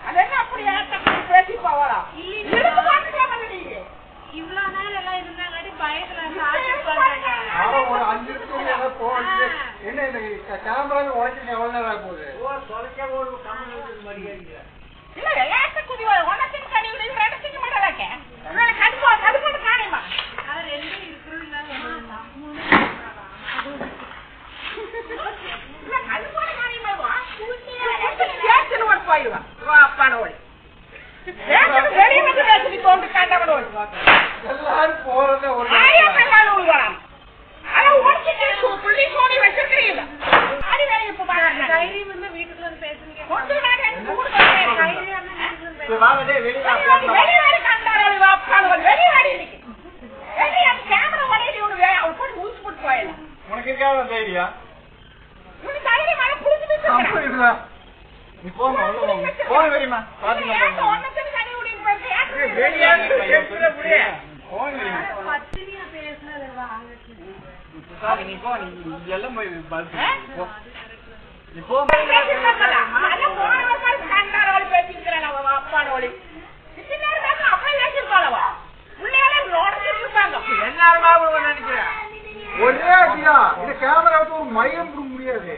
அதெல்லாம் அப்படி பேசி போவாரா இவ்வளவு நேரம் எல்லாம் இருந்தாங்காட்டி பயத்துல ஒரு 5 நிமிஷம் போகுது. என்ன இந்த கேமராவை உடைச்சிருக்க எவ்வளவு நேரம் ஆக போகுது? இல்ல எல்லாத்துக்கும் குதி உனக்கும் கனி விடுது ரெண்டுக்கும் மாட்டாக்க கடுப்பாடு காணிமா அது ரெண்டும் இருக்கிறது கடுப்பாடு காணிமா போயிடுவான் அப்பானோடு வெளியே வந்து பேசி தோண்டு காண்டவனோடு எல்லாரும் போறத ஒரு உனக்கு இருக்காத தைரியம் நீ போங்க போக தெரியுமா நீ போ நீ எல்லாம் போய் நீ போ ஒரே அடியா இந்த கேமரா ஒரு மையம் முடியாது.